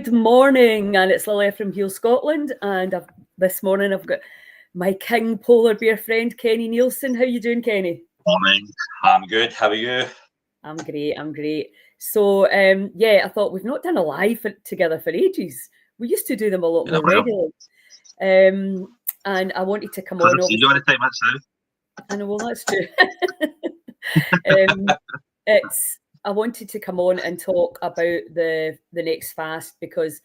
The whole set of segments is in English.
Good morning, and it's Lilia from Heel Scotland, and this morning I've got my king polar bear friend, Kenny Nielsen. How you doing, Kenny? Morning. I'm good. How are you? I'm great. So, I thought we've not done a live together for ages. We used to do them a lot more regularly. And I wanted to come on. You want to take that now? I know, well, that's true. I wanted to come on and talk about the next fast because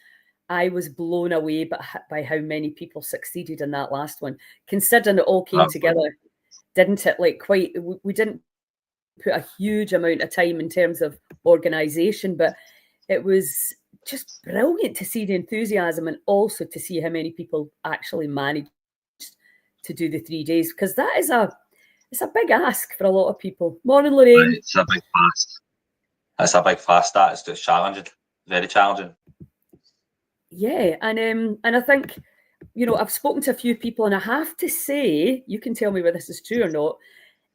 I was blown away by how many people succeeded in that last one. Considering it all came together, didn't it? Like we didn't put a huge amount of time in terms of organisation, but it was just brilliant to see the enthusiasm and also to see how many people actually managed to do the 3 days, because that is it's a big ask for a lot of people. Morning, Lorraine. It's a big fast. It's a big fast. It's just challenging, very challenging. Yeah, and I think, I've spoken to a few people, and I have to say, you can tell me whether this is true or not,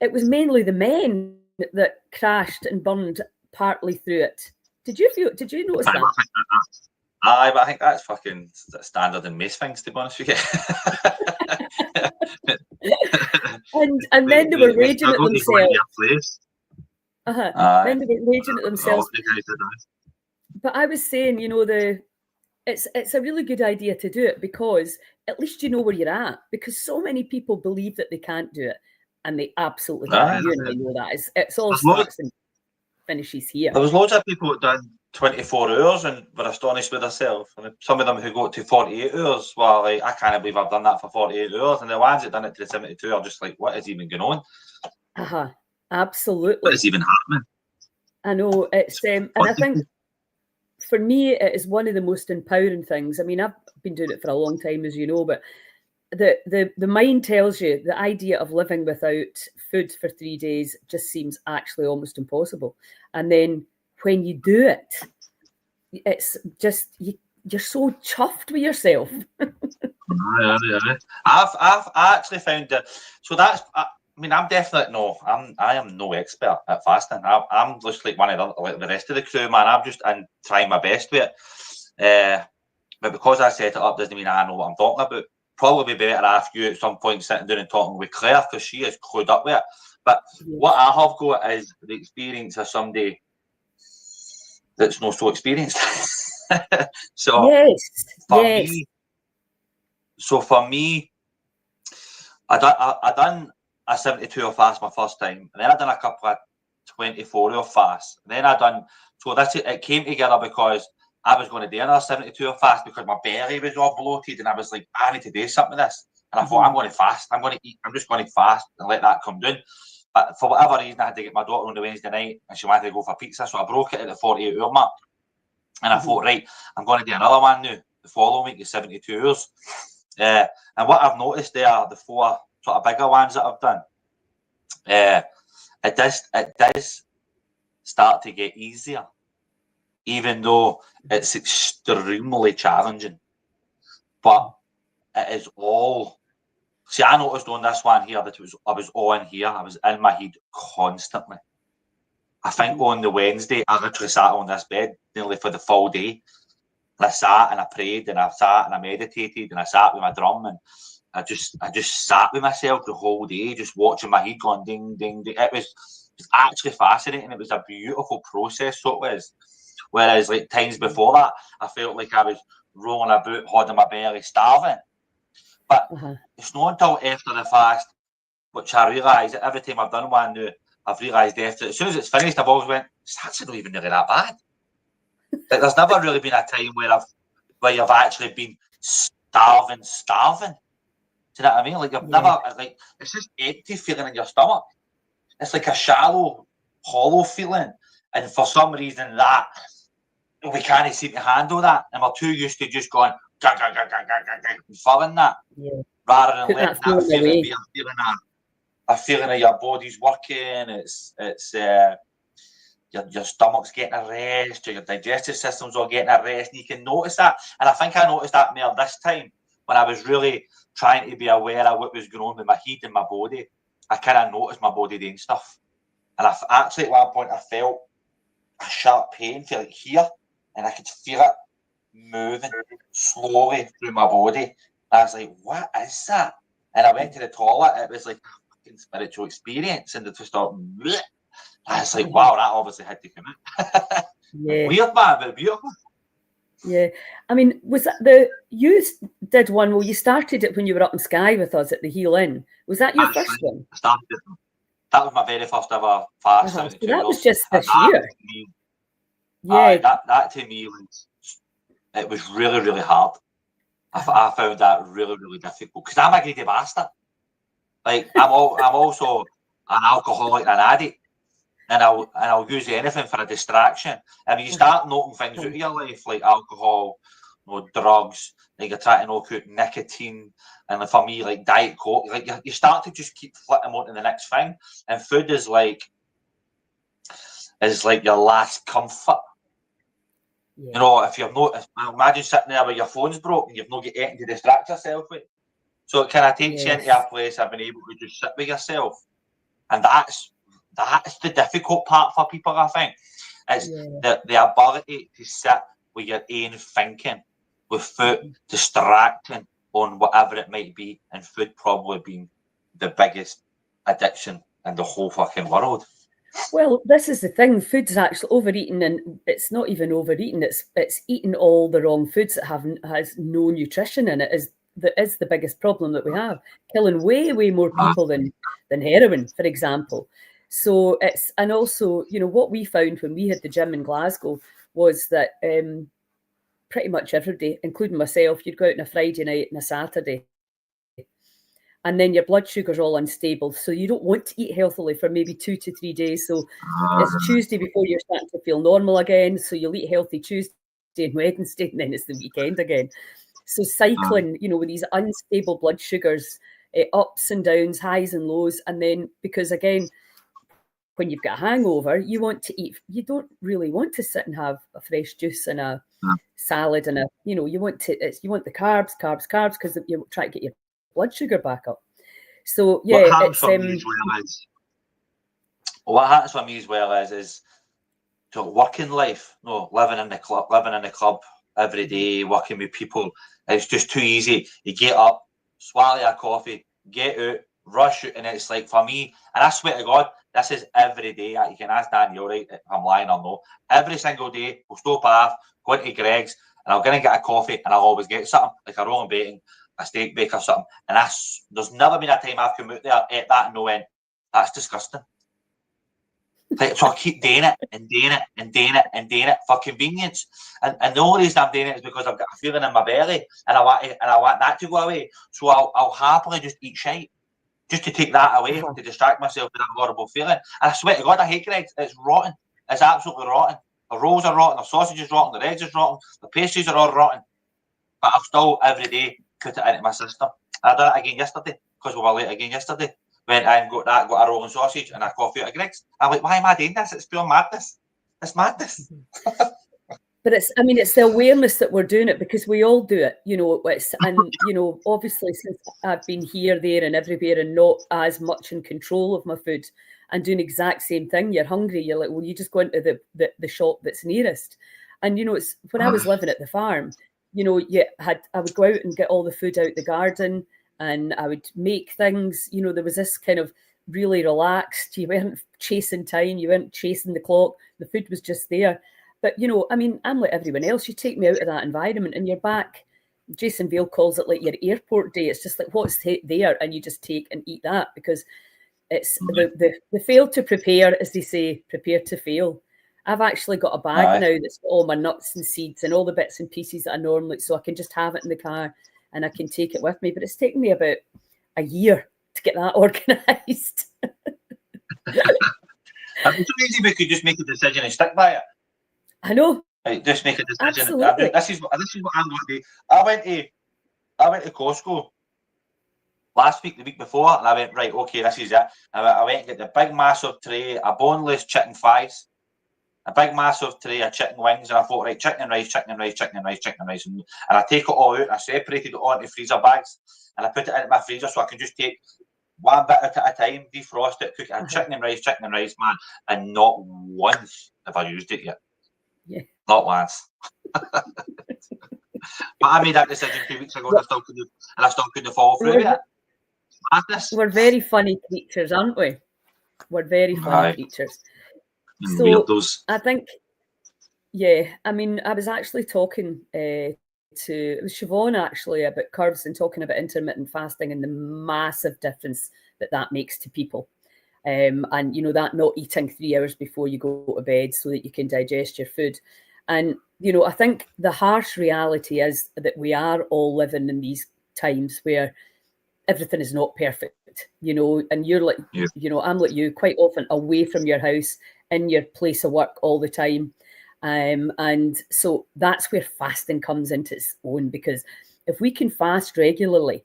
it was mainly the men that crashed and burned partly through it. Did you notice that? Aye, but I think that's fucking standard in most things, to be honest with you. and then they were raging at themselves. Then they were raging at themselves. But I was saying, it's a really good idea to do it, because at least you know where you're at, because so many people believe that they can't do it, and they absolutely can. You and I know that. It's all starts and finishes here. There was loads of people that done 24 hours and were astonished with themselves. And some of them who got to 48 hours were like, I can't believe I've done that for 48 hours. And the ones that done it to 72 are just like, what is even going on? Absolutely. What is even happening? I know. It's and I think for me, it is one of the most empowering things. I mean, I've been doing it for a long time, as you know, but the mind tells you the idea of living without food for 3 days just seems actually almost impossible. And then when you do it, it's just you're so chuffed with yourself. I've actually found that. So that's. I am no expert at fasting. I'm just like one of the rest of the crew, man. I'm trying my best with it. But because I set it up doesn't mean I know what I'm talking about. Probably be better after you at some point sitting down and talking with Claire, because she is clued up with it. But what I have got is the experience of somebody that's not so experienced. For me, I done a 72-hour fast my first time, and then I done a couple of 24-hour fasts. And then it came together because I was going to do another 72-hour fast because my belly was all bloated, and I was like, I need to do something with this. And I thought, I'm going to fast. I'm going to eat. I'm just going to fast and let that come down. But for whatever reason, I had to get my daughter on the Wednesday night, and she wanted to go for pizza, so I broke it at the 48-hour mark. And I thought, right, I'm going to do another one now. The following week is 72 hours. And what I've noticed there, the 4 sort of bigger ones that I've done, it does start to get easier, even though it's extremely challenging. But it is all. See, I noticed on this one here that I was on here. I was in my head constantly. I think on the Wednesday, I literally sat on this bed nearly for the full day. And I sat and I prayed and I sat and I meditated and I sat with my drum, and I just sat with myself the whole day, just watching my head going ding, ding, ding. It was actually fascinating. It was a beautiful process, so it was. Whereas like times before that, I felt like I was rolling about, holding my belly, starving. But it's not until after the fast, which I realised that every time I've done one now, I've realised after, as soon as it's finished, I've always went, it's actually not even really that bad. Like, there's never really been a time where you've actually been starving. Do you know what I mean? Like, you've never, like, it's just empty feeling in your stomach. It's like a shallow, hollow feeling. And for some reason that, we can't seem to handle that. And we're too used to just going, and filling that. Yeah. Rather than letting that feeling be a feeling of your body's working. It's your stomach's getting a rest, your digestive system's all getting a rest, and you can notice that. And I think I noticed that more this time when I was really trying to be aware of what was going on with my head and my body. I kind of noticed my body doing stuff. And I actually at one point I felt a sharp pain, feel like here, and I could feel it moving slowly through my body. I was like, what is that? And I went to the toilet. It was like a fucking spiritual experience. And it just thought, bleh. I was like, wow, that obviously had to come out. Yeah. Weird, man, but beautiful. Yeah. I mean, was that you did one, well, you started it when you were up in Skye with us at the Heel Inn. Was that your first one? I started it. That was my very first ever fast. So that was just and this year. Yeah. That to me was really, really hard. I found that really, really difficult because I'm a greedy bastard. Like I'm also an alcoholic and an addict, and I'll use anything for a distraction. And when you start knocking things out of your life like alcohol, drugs, like you're trying to knock out nicotine, and for me like Diet Coke, like you start to just keep flicking on to the next thing. And food is like your last comfort. Yeah. If you're not, imagine sitting there with your phone's broke and you've not got anything to distract yourself with. So it kind of takes you into a place of being able to just sit with yourself, and that's the difficult part for people. I think it's the ability to sit with your own thinking without distracting on whatever it might be, and food probably being the biggest addiction in the whole fucking world. Well, this is the thing. Food's actually overeating, and it's not even overeating. It's eating all the wrong foods that has no nutrition in it. Is the biggest problem that we have, killing way more people than heroin, for example. So and also, what we found when we had the gym in Glasgow was that pretty much every day, including myself, you'd go out on a Friday night and a Saturday, and then your blood sugar's all unstable. So you don't want to eat healthily for maybe 2 to 3 days. So it's Tuesday before you're starting to feel normal again. So you'll eat healthy Tuesday and Wednesday, and then it's the weekend again. So cycling, with these unstable blood sugars, ups and downs, highs and lows. And then, because again, when you've got a hangover, you want to eat. You don't really want to sit and have a fresh juice and a salad and you want the carbs, because you try to get your blood sugar back up. So what happens for me as well is to working life, living in the club every day, working with people. It's just too easy. You get up, swallow your coffee, get out, rush out, and it's like for me, and I swear to God, this is every day. You can ask Daniel, right, if I'm lying or no. Every single day, we'll stop off, go into Greg's, and I'm going to get a coffee, and I'll always get something, like a rolling bacon, a steak bake or something. And there's never been a time I've come out there, ate that and no went, that's disgusting. So I keep doing it for convenience. And the only reason I'm doing it is because I've got a feeling in my belly and I want that to go away. So I'll happily just eat shite, just to take that away, to distract myself with that horrible feeling. And I swear to God, I hate Greg's. It's rotten. It's absolutely rotten. The rolls are rotten, the sausage is rotten, the eggs is rotten, the pastries are all rotten. But I'll still every day put it into my system. I done it again yesterday because we were late again yesterday. Went and got a rolling sausage and a coffee out of Greg's. I'm like, why am I doing this? It's pure madness. It's madness. But it's the awareness that we're doing it, because we all do it, obviously since I've been here, there and everywhere and not as much in control of my food and doing the exact same thing. You're hungry. You're like, well, you just go into the shop that's nearest. And, it's when I was living at the farm, I would go out and get all the food out the garden, and I would make things, there was this kind of really relaxed, you weren't chasing time, you weren't chasing the clock, the food was just there. But, I'm like everyone else, you take me out of that environment and you're back. Jason Vale calls it like your airport day. It's just like, what's there? And you just take and eat that, because it's the fail to prepare, as they say, prepare to fail. I've actually got a bag now that's got all my nuts and seeds and all the bits and pieces that I normally, so I can just have it in the car and I can take it with me. But it's taken me about a year to get that organised. It's so easy we could just make a decision and stick by it. I know. Like, just make a decision. Absolutely. This is what I'm going to do. I went to Costco last week, the week before, and I went, right, okay, this is it. I went and get the big massive tray of boneless chicken thighs, a big massive tray of chicken wings, and I thought, right, chicken and rice, and I take it all out, I separated it all into freezer bags, and I put it into my freezer so I can just take one bit at a time, defrost it, cook it, and chicken and rice, man, and not once have I used it yet. Yeah. Not once. But I made that decision 2 weeks ago, and I still couldn't follow through with it. Madness. We're very funny creatures, aren't we? We're very funny creatures. So weirdos. I think, yeah, I mean, I was actually talking it was Siobhan actually about curves and talking about intermittent fasting and the massive difference that makes to people. And, you know, that not eating 3 hours before you go to bed so that you can digest your food. And, you know, I think the harsh reality is that we are all living in these times where everything is not perfect, you know, and you're like, you know, I'm like you, quite often away from your house, in your place of work all the time. And so that's where fasting comes into its own, because if we can fast regularly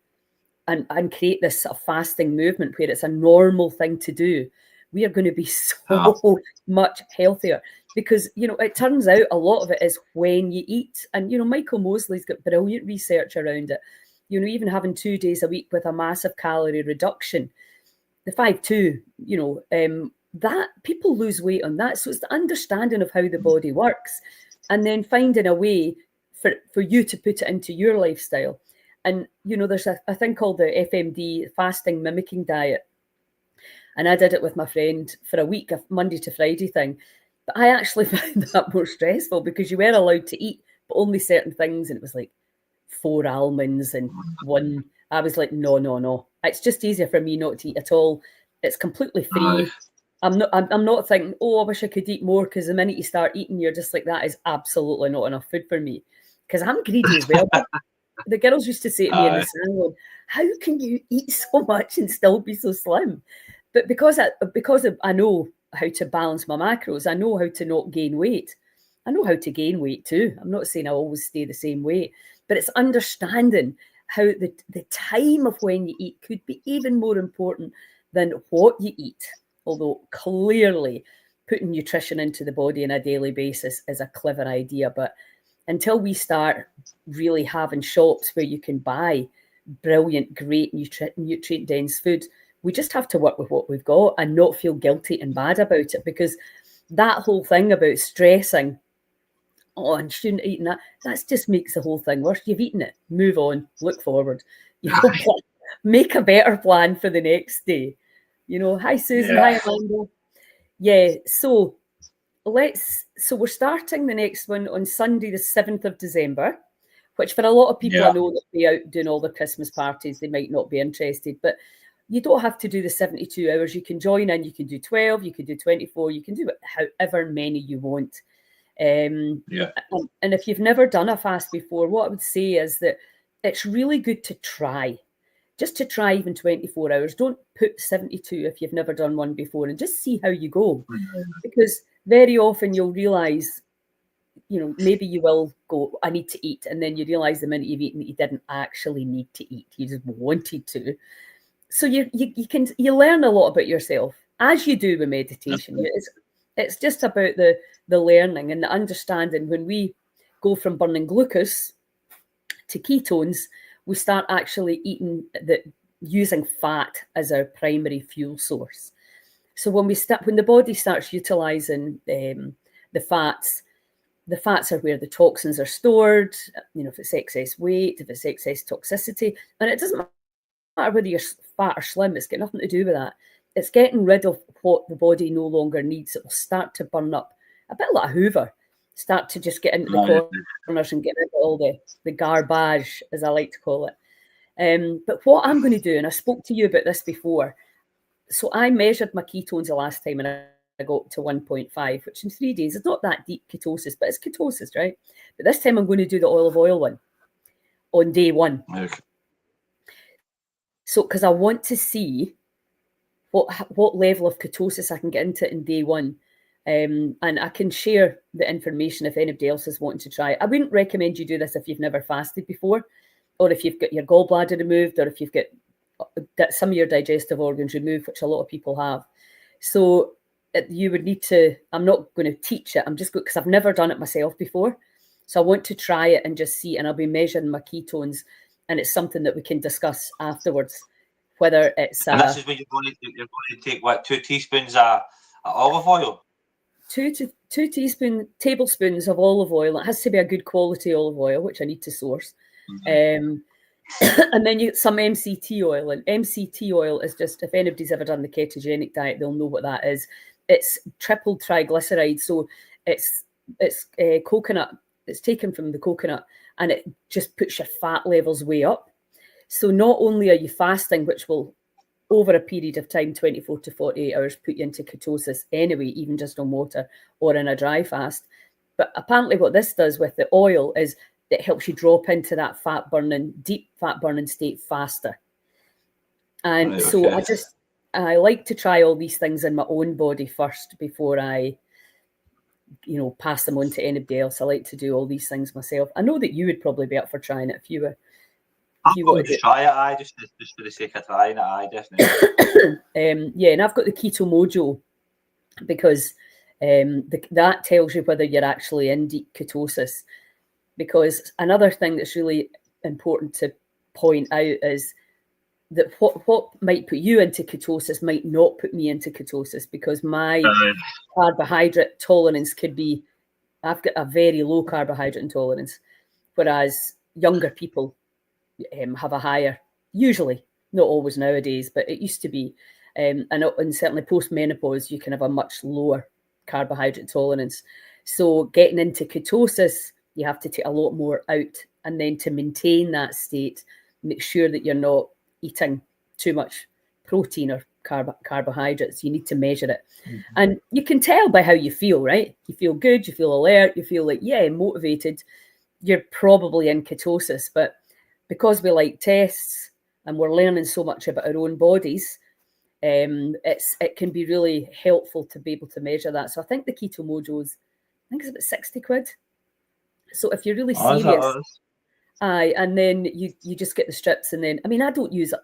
and create this sort of fasting movement where it's a normal thing to do, we are going to be so much healthier. Because, you know, it turns out a lot of it is when you eat. And, you know, Michael Mosley's got brilliant research around it. You know, even having 2 days a week with a massive calorie reduction, the 5-2, you know, that people lose weight on that. So it's the understanding of how the body works and then finding a way for you to put it into your lifestyle. And, you know, there's a thing called the FMD, fasting mimicking diet. And I did it with my friend for a week, a Monday to Friday thing. But I actually found that more stressful because you were allowed to eat, but only certain things. And it was like 4 almonds and 1. I was like, no. It's just easier for me not to eat at all. It's completely free. I'm not thinking, oh, I wish I could eat more, because the minute you start eating, you're just like, that is absolutely not enough food for me. Because I'm greedy as well. The girls used to say to me in the salon, how can you eat so much and still be so slim? But because I know how to balance my macros, I know how to not gain weight. I know how to gain weight too. I'm not saying I always stay the same weight, but it's understanding how the time of when you eat could be even more important than what you eat. Although clearly putting nutrition into the body on a daily basis is a clever idea. But until we start really having shops where you can buy brilliant, great nutrient-dense food, we just have to work with what we've got and not feel guilty and bad about it, because that whole thing about stressing, oh, and shouldn't eat that just makes the whole thing worse. You've eaten it. Move on. Look forward. You know, make a better plan for the next day. You know, hi Susan, hi Amanda. Yeah, so we're starting the next one on Sunday, the 7th of December, which for a lot of people I know that be out doing all the Christmas parties, they might not be interested, but you don't have to do the 72 hours. You can join in, you can do 12, you can do 24, you can do however many you want. And if you've never done a fast before, what I would say is that it's really good to try. Just to try even 24 hours. Don't put 72 if you've never done one before, and just see how you go. Because very often you'll realise, you know, maybe you will go, I need to eat. And then you realise the minute you've eaten that you didn't actually need to eat. You just wanted to. So you learn a lot about yourself, as you do with meditation. It's just about the learning and the understanding. When we go from burning glucose to ketones, we start actually using fat as our primary fuel source. So when the body starts utilizing the fats are where the toxins are stored. You know, if it's excess weight, if it's excess toxicity, and it doesn't matter whether you're fat or slim, it's got nothing to do with that. It's getting rid of what the body no longer needs. It will start to burn up, a bit like a Hoover, start to just get into the corners and get rid of all the garbage, as I like to call it. But what I'm going to do, and I spoke to you about this before, so I measured my ketones the last time and I got to 1.5, which in 3 days is not that deep ketosis, but it's ketosis, right? But this time I'm going to do the olive oil one on day 1. Okay. So, because I want to see what level of ketosis I can get into in day 1. And I can share the information if anybody else is wanting to try it. I wouldn't recommend you do this if you've never fasted before, or if you've got your gallbladder removed, or if you've got some of your digestive organs removed, which a lot of people have. So you would need to, I'm not going to teach it. I'm just going, because I've never done it myself before. So I want to try it and just see, and I'll be measuring my ketones, and it's something that we can discuss afterwards, whether it's... and this is when you're going to take, what, 2 teaspoons of olive oil? 2 to 2 tablespoons of olive oil. It has to be a good quality olive oil, which I need to source. And then you get some MCT oil. And MCT oil is just, if anybody's ever done the ketogenic diet, they'll know what that is. It's triple triglyceride. So it's coconut. It's taken from the coconut, and it just puts your fat levels way up. So not only are you fasting, which will, over a period of time, 24 to 48 hours, put you into ketosis anyway, even just on water or in a dry fast. But apparently what this does with the oil is it helps you drop into that deep fat burning state faster. And Right, so okay. I like to try all these things in my own body first before I, pass them on to anybody else. I like to do all these things myself. I know that you would probably be up for trying it if you were. I've got to just try it, just for the sake of trying it, definitely. Yeah, and I've got the Keto Mojo because that tells you whether you're actually in deep ketosis. Because another thing that's really important to point out is that what might put you into ketosis might not put me into ketosis, because my carbohydrate tolerance could be, I've got a very low carbohydrate intolerance, whereas younger people have a higher, usually, not always nowadays, but it used to be. And certainly post-menopause, you can have a much lower carbohydrate tolerance. So getting into ketosis, you have to take a lot more out. And then to maintain that state, make sure that you're not eating too much protein or carbohydrates. You need to measure it. Mm-hmm. And you can tell by how you feel, right? You feel good, you feel alert, you feel like, motivated. You're probably in ketosis. But because we like tests and we're learning so much about our own bodies, it can be really helpful to be able to measure that. So I think the Keto Mojo's, I think it's about 60 quid. So if you're really serious, and then you just get the strips, and then, I mean, I don't use it.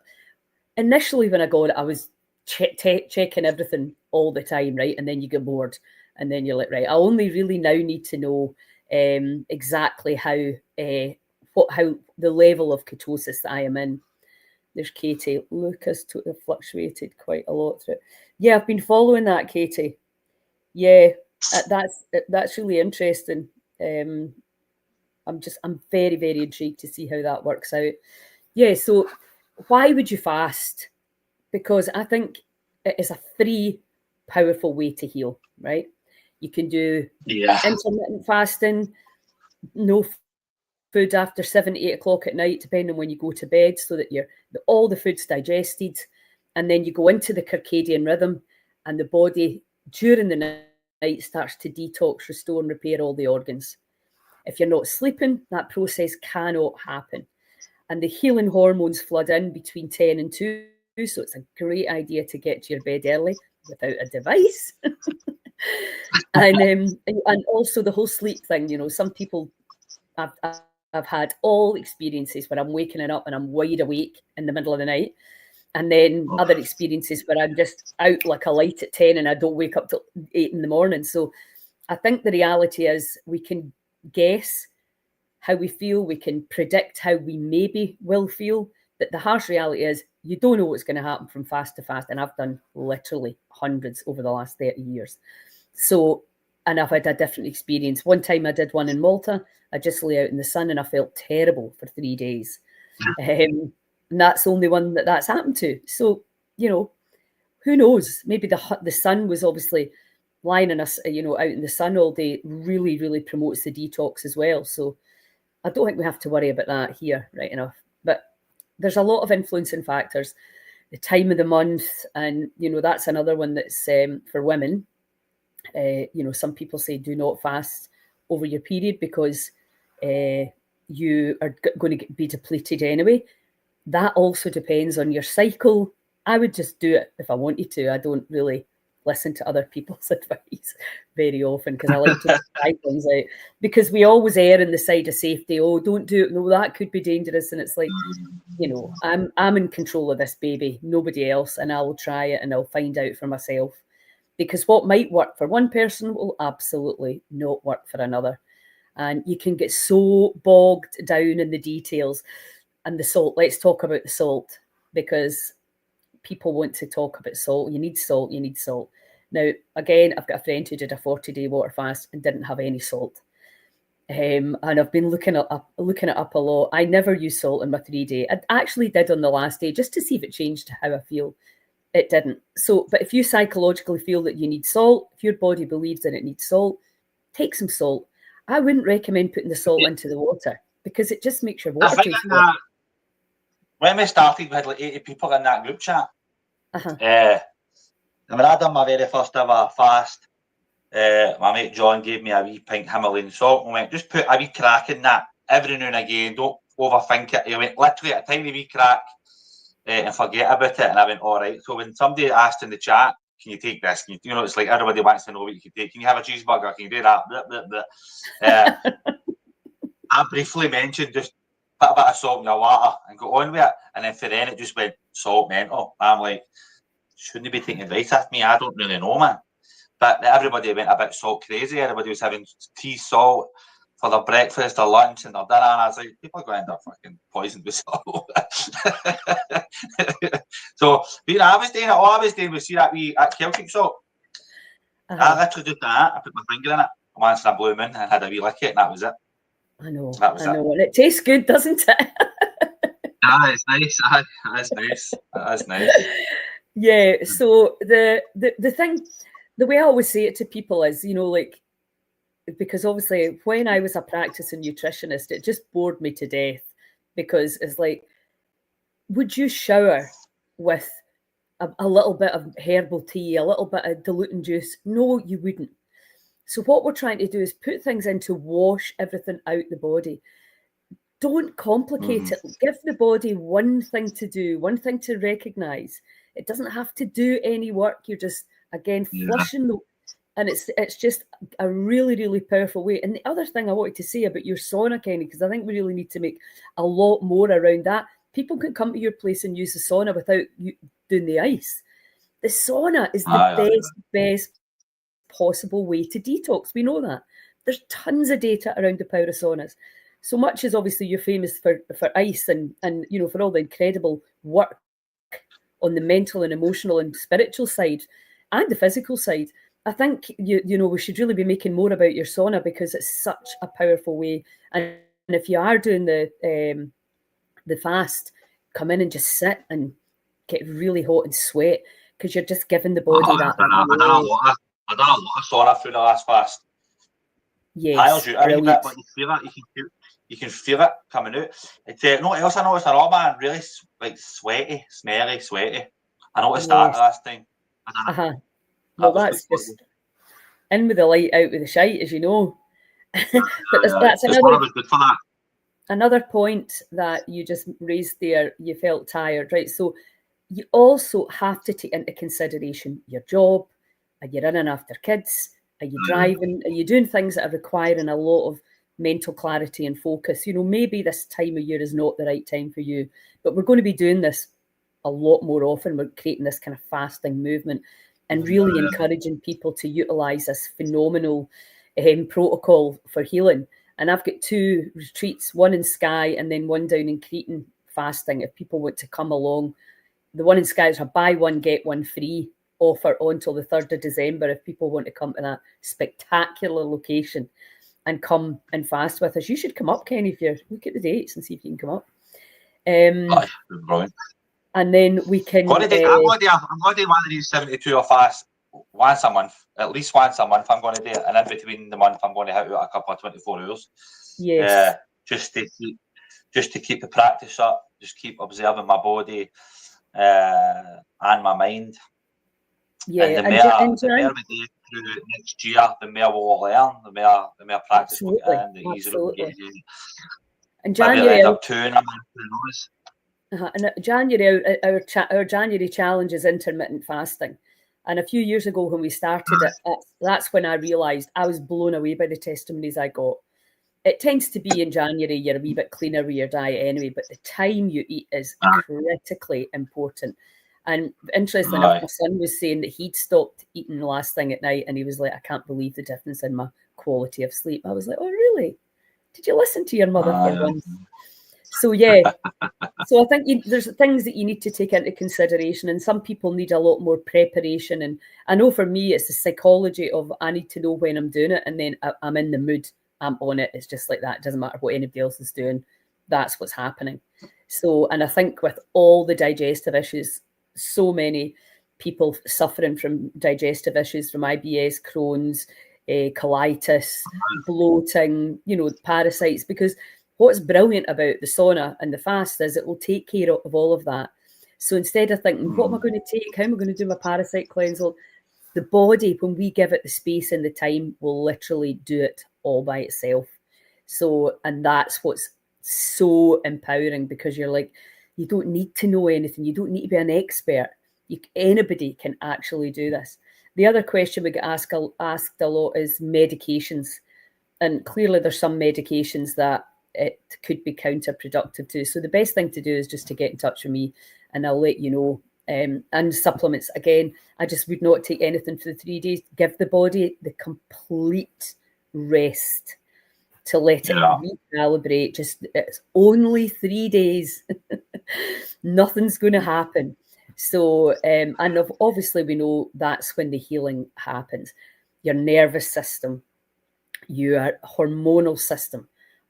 Initially when I got it, I was checking everything all the time, right? And then you get bored, and then you're like, right, I only really now need to know exactly how the level of ketosis that I am in. There's Katie. Lucas fluctuated quite a lot through it. Yeah, I've been following that, Katie. Yeah, that's really interesting. I'm very, very intrigued to see how that works out. Yeah, so why would you fast? Because I think it is a free, powerful way to heal, right? You can do intermittent fasting, no food after 7, 8 o'clock at night, depending on when you go to bed, so that all the food's digested. And then you go into the circadian rhythm, and the body during the night starts to detox, restore, and repair all the organs. If you're not sleeping, that process cannot happen. And the healing hormones flood in between 10 and 2. So it's a great idea to get to your bed early without a device. and also the whole sleep thing, some people, I've had all experiences where I'm waking up and I'm wide awake in the middle of the night. And then other experiences where I'm just out like a light at 10 and I don't wake up till 8 in the morning. So I think the reality is we can guess how we feel. We can predict how we maybe will feel. But the harsh reality is you don't know what's going to happen from fast to fast. And I've done literally hundreds over the last 30 years. So, and I've had a different experience. One time I did one in Malta. I just lay out in the sun and I felt terrible for 3 days. And that's the only one that's happened to. So, who knows? Maybe the sun was obviously lying in us, out in the sun all day really, really promotes the detox as well. So I don't think we have to worry about that here, right enough. But there's a lot of influencing factors. The time of the month, and, that's another one that's for women. Some people say do not fast over your period because you are going to be depleted anyway. That also depends on your cycle. I would just do it if I wanted to. I don't really listen to other people's advice very often because I like to try things out, because we always err on the side of safety. Oh, don't do it. No, that could be dangerous. And it's like, I'm in control of this baby, nobody else, and I will try it and I'll find out for myself, because what might work for one person will absolutely not work for another. And you can get so bogged down in the details. And the salt, let's talk about the salt, because people want to talk about salt. You need salt, you need salt. Now, again, I've got a friend who did a 40-day water fast and didn't have any salt. And I've been looking it up a lot. I never use salt in my 3-day. I actually did on the last day just to see if it changed how I feel. It didn't. So, but if you psychologically feel that you need salt, if your body believes that it needs salt, take some salt. I wouldn't recommend putting the salt into the water because it just makes your water taste good. When we started, we had like 80 people in that group chat. Uh-huh. And when I done my very first ever fast, my mate John gave me a wee pint Himalayan salt and went, just put a wee crack in that every now and again. Don't overthink it. He went, literally a tiny wee crack and forget about it. And I went, all right. So when somebody asked in the chat, can you take this? Can you know, it's like everybody wants to know what you can take. Can you have a cheeseburger? Can you do that? Blah, blah, blah. I briefly mentioned just put a bit of salt in your water and go on with it. And then for then it just went salt mental. I'm like, shouldn't they be taking advice off me? I don't really know, man. But everybody went a bit salt crazy. Everybody was having tea salt for their breakfast or lunch and their dinner. And I was like, people are going to end up fucking poisoned with salt. So, you know, I was doing it. All I was doing was see that wee Celtic salt. I literally did that. I put my finger in it once in a blue moon and had a wee lick it, and that was it. I know. And it tastes good, doesn't it? It's nice. That's nice. That's nice. Yeah. So the thing, the way I always say it to people is, you know, like, because obviously when I was a practicing nutritionist, it just bored me to death because it's like, would you shower with a little bit of herbal tea, a little bit of diluting juice? No, you wouldn't. So what we're trying to do is put things in to wash everything out the body. Don't complicate it. Give the body one thing to do, one thing to recognize. It doesn't have to do any work. You're just, again, flushing the... And it's just a really, really powerful way. And the other thing I wanted to say about your sauna, Kenny, because I think we really need to make a lot more around that. People can come to your place and use the sauna without you doing the ice. The sauna is the best possible way to detox. We know that. There's tons of data around the power of saunas. So much as obviously you're famous for ice and you know, for all the incredible work on the mental and emotional and spiritual side and the physical side, I think you know, we should really be making more about your sauna because it's such a powerful way. And if you are doing the fast, come in and just sit and get really hot and sweat because you're just giving the body that. I done a lot of sauna through the last fast. Yes, brilliant. But you feel it. You can feel it coming out. It's no else. I noticed a lot, man. Really like sweaty, smelly, sweaty. I noticed that last time. Well, that's just in with the light, out with the shite, as you know. But that's another point that you just raised there. You felt tired, right? So you also have to take into consideration your job. Are you running after kids? Are you driving? Are you doing things that are requiring a lot of mental clarity and focus? You know, maybe this time of year is not the right time for you, but we're going to be doing this a lot more often. We're creating this kind of fasting movement and really encouraging people to utilize this phenomenal protocol for healing. And I've got 2 retreats, one in Skye and then one down in Cretan fasting. If people want to come along, the one in Skye is a buy one, get one free offer until the 3rd of December. If people want to come to that spectacular location and come and fast with us, you should come up, Kenny, if you look at the dates and see if you can come up. Brilliant. And then we can... I'm going to do one of these 72 or fast once a month, at least once a month. I'm going to do it, and in between the month, I'm going to hit out a couple of 24 hours. Yes. Just to keep the practice up, just keep observing my body and my mind. Yeah, and the more we do through next year, the more we'll learn, the more practice we'll get in, the easier it will get. And January, end up 2 in a month, who knows? And January, our January challenge is intermittent fasting. And a few years ago when we started it, that's when I realised I was blown away by the testimonies I got. It tends to be in January, you're a wee bit cleaner with your diet anyway, but the time you eat is critically important. And interestingly enough, my son was saying that he'd stopped eating the last thing at night and he was like, I can't believe the difference in my quality of sleep. I was like, oh, really? Did you listen to your mother for once? So yeah, so I think there's things that you need to take into consideration, and some people need a lot more preparation. And I know for me, it's the psychology of I need to know when I'm doing it, and then I'm in the mood, I'm on it. It's just like that. It doesn't matter what anybody else is doing. That's what's happening. So, and I think with all the digestive issues, so many people suffering from digestive issues, from IBS, Crohn's, colitis, bloating, parasites, because what's brilliant about the sauna and the fast is it will take care of all of that. So instead of thinking, what am I going to take? How am I going to do my parasite cleanse? Well, the body, when we give it the space and the time, will literally do it all by itself. So, and that's what's so empowering, because you're like, you don't need to know anything. You don't need to be an expert. Anybody can actually do this. The other question we get asked a lot is medications. And clearly there's some medications that it could be counterproductive to. So the best thing to do is just to get in touch with me, and I'll let you know. And supplements, again, I just would not take anything for the 3 days. Give the body the complete rest to let it recalibrate. Just, it's only 3 days. Nothing's going to happen. So, and obviously we know that's when the healing happens. Your nervous system, your hormonal system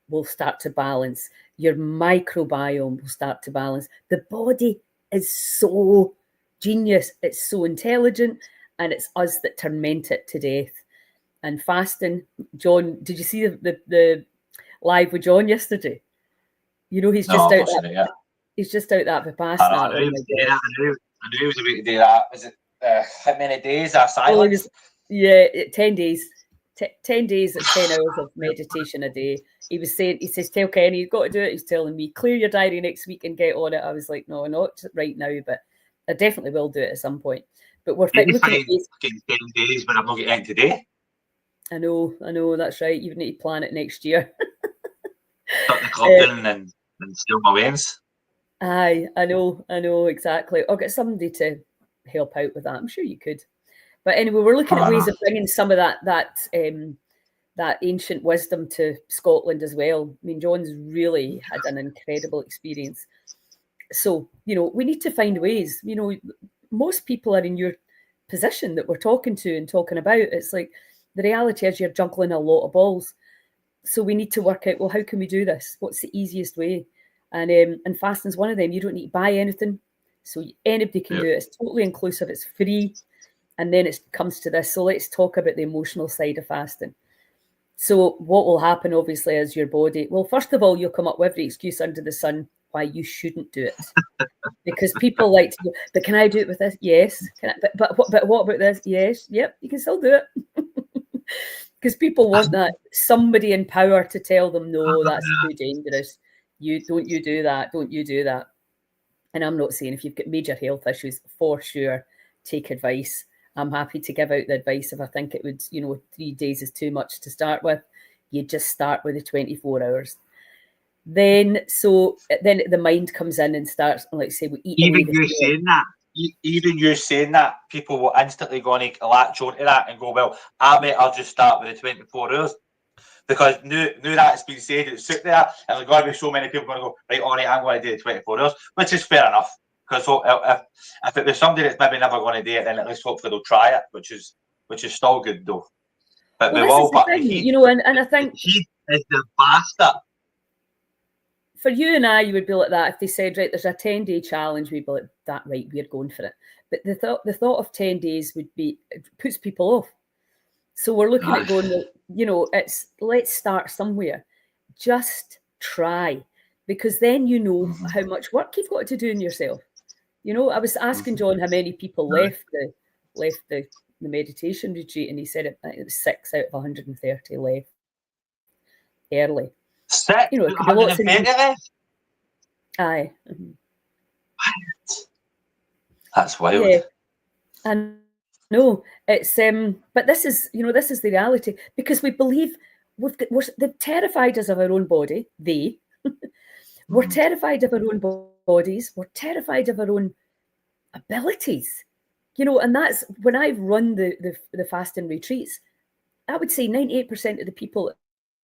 will start to balance. Your microbiome will start to balance. The body is so genius. It's so intelligent, and it's us that torment it to death. And fasting, John, did you see the live with John yesterday? He's just out that. He's just out that Vipassana. I knew he was about to do that. Is it how many days are silence? 10 days. 10 days at 10 hours of meditation a day. He says, tell Kenny, you've got to do it. He's telling me, clear your diary next week and get on it. I was like, no, not right now, but I definitely will do it at some point. But we're looking at 10 days, but I'm not getting today. I know, that's right. You need to plan it next year. Start the club down and steal my wins. Aye, I know, exactly. I'll get somebody to help out with that. I'm sure you could. But anyway, we're looking at ways of bringing some of that ancient wisdom to Scotland as well. I mean, John's really had an incredible experience. So, we need to find ways. Most people are in your position that we're talking to and talking about. It's like, the reality is you're juggling a lot of balls. So we need to work out, well, how can we do this? What's the easiest way? And fasting's one of them. You don't need to buy anything. So anybody can do it. It's totally inclusive. It's free. And then it comes to this. So let's talk about the emotional side of fasting. So what will happen, obviously, is your body, well, first of all, you'll come up with every excuse under the sun why you shouldn't do it. Because people like to go, but can I do it with this? Yes. But what about this? Yes. Yep, you can still do it. Because people want that somebody in power to tell them, no, that's too dangerous. Don't you do that. And I'm not saying if you've got major health issues, for sure, take advice. I'm happy to give out the advice if I think it would, 3 days is too much to start with. You just start with the 24 hours. Then the mind comes in and starts, like say, we eat. Even you saying that, people will instantly go and latch onto that and go, well, I bet I'll just start with the 24 hours. Because now that's been said, it's sit there, and there's going to be so many people going to go, right, all right, I'm going to do the 24 hours, which is fair enough. Because if it was somebody that's maybe never going to do it, then at least hopefully they'll try it, which is still good though. But the heat, and I think heat is the bastard. For you and I, you would be like that. If they said, right, there's a 10-day challenge, we'd be like, that, right, we're going for it. But the thought of 10 days puts people off. So we're looking at going, let's start somewhere. Just try, because then you know how much work you've got to do in yourself. I was asking John how many people left the meditation retreat, and he said it was 6 out of 130 left early. 6 out of 130 left? Aye. That's wild. Yeah. And no, it's but this is the reality, because we believe they're terrified us of our own body. We're terrified of our own bodies. We're terrified of our own abilities. And that's when I've run the fasting retreats, I would say 98% of the people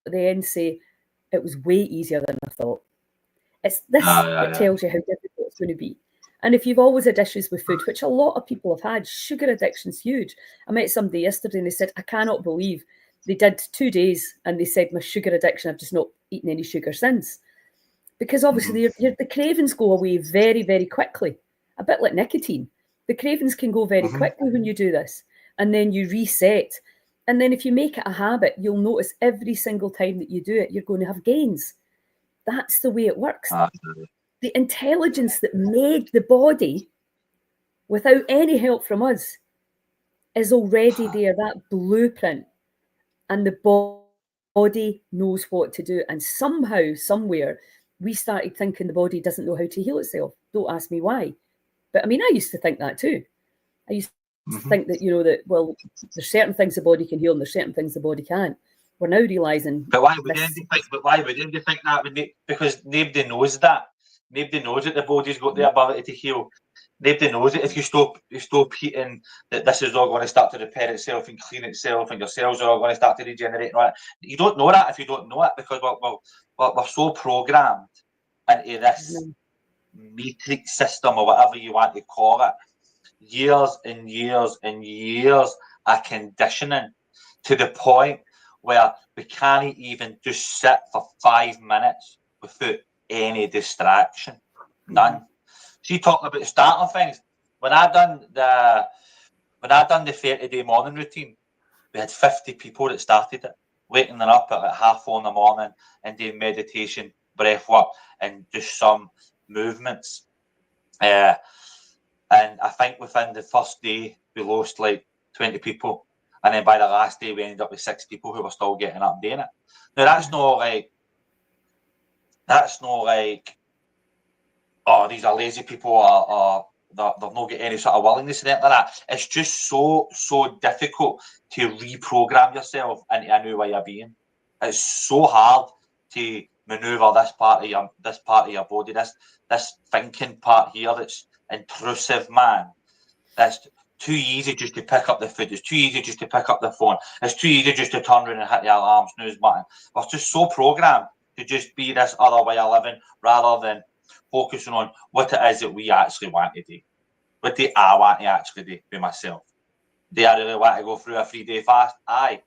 at the end say it was way easier than I thought. It's this that tells you how difficult it's going to be. And if you've always had issues with food, which a lot of people have had, sugar addiction's huge. I met somebody yesterday and they said, I cannot believe they did 2 days and they said, my sugar addiction, I've just not eaten any sugar since. Because obviously the cravings go away very, very quickly, a bit like nicotine. The cravings can go very quickly when you do this, and then you reset. And then if you make it a habit, you'll notice every single time that you do it, you're going to have gains. That's the way it works. The intelligence that made the body without any help from us is already there, that blueprint. And the body knows what to do. And somehow, somewhere, we started thinking the body doesn't know how to heal itself. Don't ask me why. But I mean, I used to think that too. I used to think that, that, well, there's certain things the body can heal and there's certain things the body can't. We're now realising. But why would anybody think that? Because nobody knows that. Nobody knows that the body's got the ability to heal. Nobody knows that if you stop eating, that this is all going to start to repair itself and clean itself, and your cells are all going to start to regenerate. Right? You don't know that if you don't know it, because we're so programmed into this matrix system, or whatever you want to call it. Years and years and years of conditioning, to the point where we can't even just sit for 5 minutes without any distraction. None. She talked about starting things. When I done the 30-day morning routine, we had 50 people that started it, waking them up at like 4:30 in the morning and doing meditation, breath work, and just some movements. And I think within the first day we lost like 20 people, and then by the last day we ended up with 6 people who were still getting up and doing it. Now that's not like, oh, these are lazy people, or they've not got any sort of willingness and anything like that. It's just so difficult to reprogram yourself into a new way of being. It's so hard to maneuver this part of your body, this thinking part here that's intrusive, man. That's too easy just to pick up the food. It's too easy just to pick up the phone. It's too easy just to turn around and hit the alarm snooze button. We're just so programmed to just be this other way of living, rather than focusing on what it is that we actually want to do. What do I want to actually do with myself? Do I really want to go through a 3-day fast? Aye.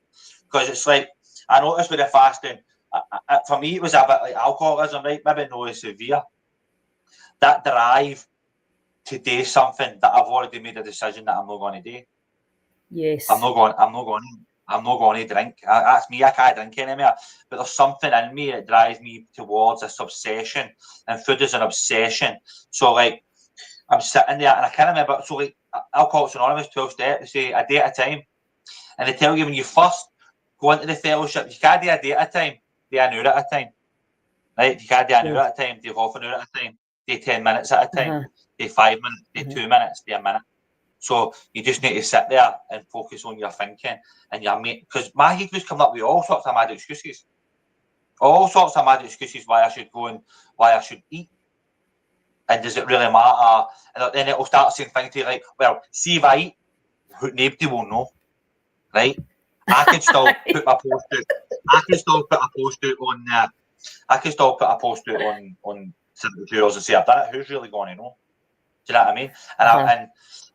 Because it's like, I noticed with the fasting, for me it was a bit like alcoholism, right? Maybe not as severe. That drive to do something that I've already made a decision that I'm not going to do. Yes. I'm not going to drink. That's me. I can't drink anymore. But there's something in me that drives me towards this obsession, and food is an obsession. So like, I'm sitting there and I can't remember. So like, Alcoholics Anonymous 12 steps, they say a day at a time, and they tell you when you first go into the fellowship, you can't do a day at a time, do an hour at a time. Right? You can't do an hour at a time, do half an hour at a time, do 10 minutes at a time, do 5 minutes, do 2 minutes, do a minute. So you just need to sit there and focus on your thinking and your mate. Because my head was coming up with all sorts of mad excuses. All sorts of mad excuses why I should go and why I should eat. And does it really matter? And then it'll start saying things to you like, well, see if I eat, nobody will know. Right? I could still put my post out. I could still put a post out on I could still put a post out on 72 hours and say I've done it. Who's really going to know? Do you know what I mean? And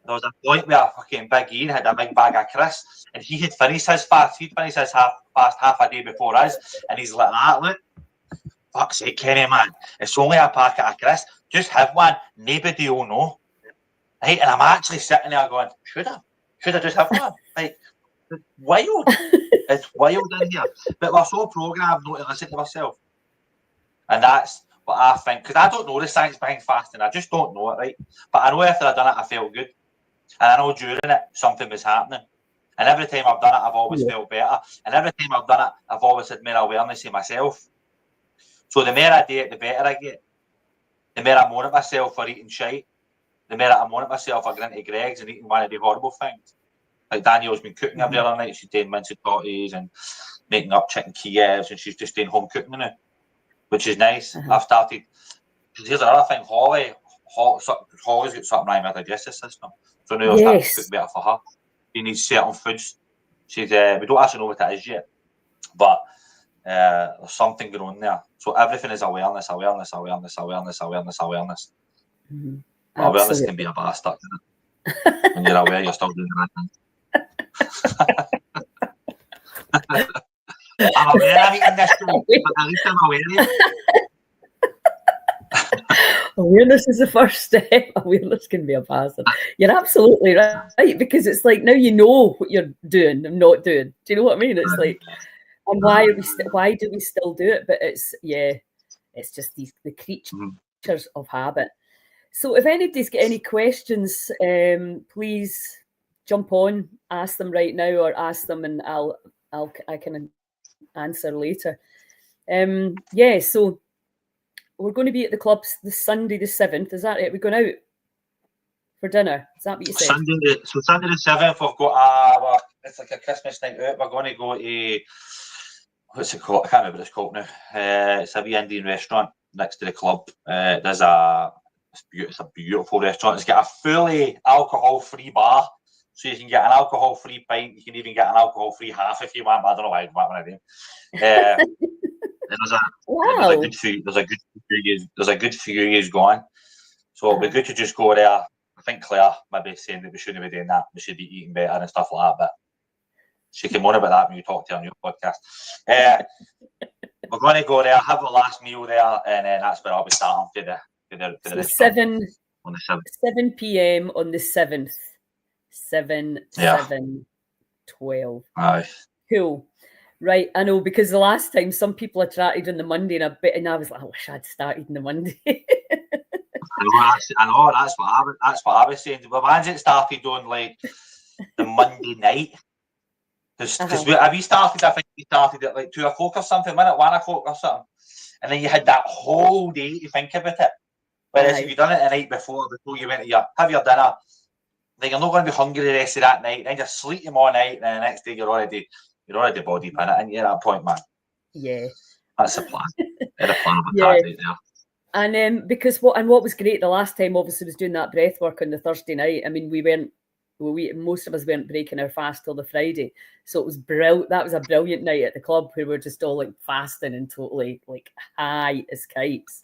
there was a point where fucking Big Ian had a big bag of crisps, and he had finished his fast. He'd finished his fast half a day before us, and he's like that. Look, fuck's sake, Kenny, man, it's only a packet of crisps. Just have one. Nobody will know, right? And I'm actually sitting there going, should I just have one? Like, it's wild. It's wild in here. But we're so programmed not to listen to ourselves, and that's what I think, because I don't know the science behind fasting. I just don't know it, right? But I know after I've done it, I felt good. And I know during it, something was happening. And every time I've done it, I've always felt better. And every time I've done it, I've always had more awareness of myself. So the more I do it, the better I get. The more I moan at myself for eating shite. The more I moan at myself for going to Greg's and eating one of the horrible things. Like Danielle's been cooking every other night. She's doing minced potties and making up chicken Kievs, and she's just doing home cooking now, which is nice. I've started. Here's another thing, Holly's got something wrong with her digestive system. So now I'll start to cook better for her. She needs certain foods. She's we don't actually know what that is yet. But There's something going on there. So everything is awareness. Mm-hmm. But awareness can be a bastard, when you're aware you're still doing the right thing. I'm aware I'm eating this thing, but at least I'm aware of it. Awareness is the first step. Awareness can be a bastard. You're absolutely right, because it's like, now you know what you're doing and not doing. Do you know what I mean? It's like, and why do we still do it? But it's just the creatures of habit. So if anybody's got any questions, please jump on, ask them right now, or ask them and I can answer later. So we're going to be at the clubs this Sunday the 7th. Is that it? We're going out for dinner. Is that what you said? Sunday the 7th, we've got it's like a Christmas night out. We're going to go to, what's it called? I can't remember what it's called now. It's a wee Indian restaurant next to the club. It's a beautiful restaurant. It's got a fully alcohol-free bar. So you can get an alcohol-free pint. You can even get an alcohol-free half if you want. But I don't know why I want one of them. There's a good few years going. So it'll be good to just go there. I think Claire maybe saying that we shouldn't be doing that. We should be eating better and stuff like that. But she can moan about that when you talk to her on your podcast. We're going to go there, have the last meal there, and then that's where I'll be starting for the 7 p.m. on the 7th. 7/7/12. Aye. Cool. Right, I know, because the last time some people had started on the Monday, and I was like, I wish I'd started on the Monday. I know, that's what I was saying. Well, man's started on like the Monday night. Because we started, I think we started at like 2 o'clock or something, wasn't it? 1 o'clock or something. And then you had that whole day to think about it. Whereas if you'd done it the night before you went to have your dinner, then you're not going to be hungry the rest of that night. Then you're sleeping all night, and then the next day you're already body pinning it, and you're at that point, man. Yeah. That's the plan. The plan of attack right there. And because what was great the last time, obviously, was doing that breath work on the Thursday night. I mean, most of us weren't breaking our fast till the Friday, so it was brilliant. That was a brilliant night at the club where we're just all like fasting and totally like high as kites.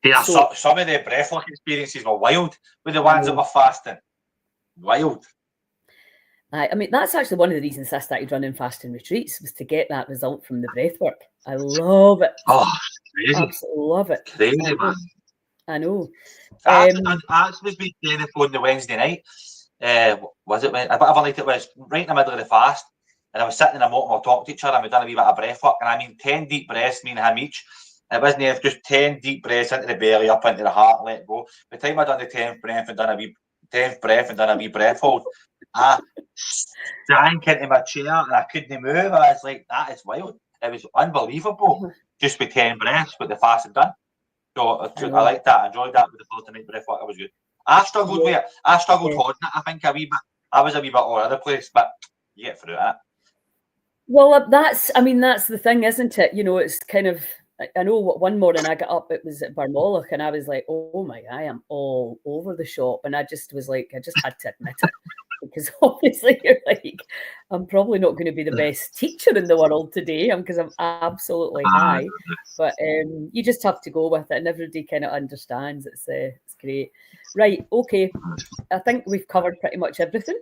Yeah, so some of the breath work experiences were wild with the ones that were fasting. Wild. I mean, that's actually one of the reasons I started running fasting retreats, was to get that result from the breath work. I love it. Oh, crazy. Absolutely love it. Crazy, man. I know. I actually been doing it on the Wednesday night. Was it whatever night it was, right in the middle of the fast, and I was sitting in a motor, we were talking to each other, and we'd done a wee bit of breath work, and I mean 10 deep breaths, me and him each. It wasn't just 10 deep breaths into the belly, up into the heart, let it go. By the time I'd done the 10th breath and done a wee breath hold, I sank into my chair and I couldn't move. I was like, that is wild. It was unbelievable, just with 10 breaths, what the fast had done. So I liked that. I enjoyed that with the Thursday night breath work. It was good. I struggled with it. I struggled holding it, I think, a wee bit. I was a wee bit all over the place, but you get through it. Well, that's the thing, isn't it? You know, it's kind of, I know what one morning I got up, it was at Barmoloch, and I was like, oh my, I am all over the shop. And I just was like, I just had to admit it. Because obviously you're like, I'm probably not going to be the best teacher in the world today, because I'm absolutely high. But you just have to go with it, and everybody kind of understands. It's great. Right, okay. I think we've covered pretty much everything.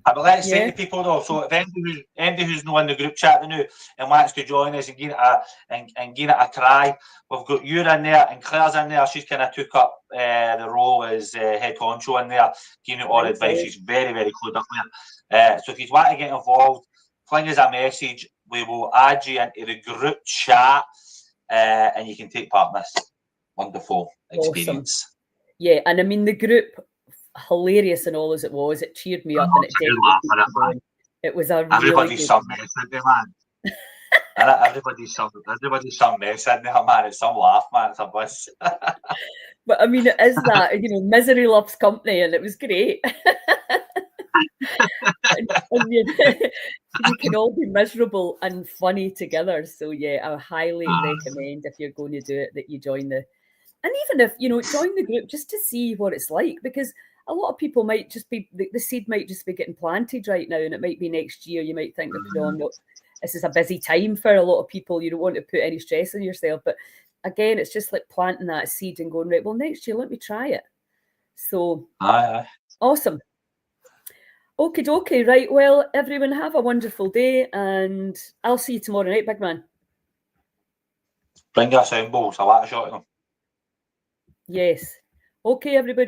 But let's say to people though, so if anybody who's not in the group chat now and wants to join us and give it a try, we've got you in there and Claire's in there. She's kind of took up the role as head honcho in there, giving out all advice. She's very, very clued up there. So if you want to get involved, fling us a message. We will add you into the group chat, and you can take part in this wonderful experience. Awesome. Yeah, and I mean the group, hilarious and all as it was, it cheered me up, and it was a everybody's some mess in there, man. everybody's some mess in there, man. It's some laugh, man. It's a bus. But I mean, it is that, you know, misery loves company, and it was great. and you can all be miserable and funny together. So yeah, I highly recommend, if you're going to do it, that you join and even if, you know, join the group just to see what it's like, because a lot of people might just be, the seed might just be getting planted right now, and it might be next year. You might think, no, this is a busy time for a lot of people. You don't want to put any stress on yourself. But again, it's just like planting that seed and going, right, well, next year, let me try it. So awesome. Okie dokie, right. Well, everyone have a wonderful day, and I'll see you tomorrow night, big man. Bring your sound balls, I like a shot of them. Yes. Okay, everybody.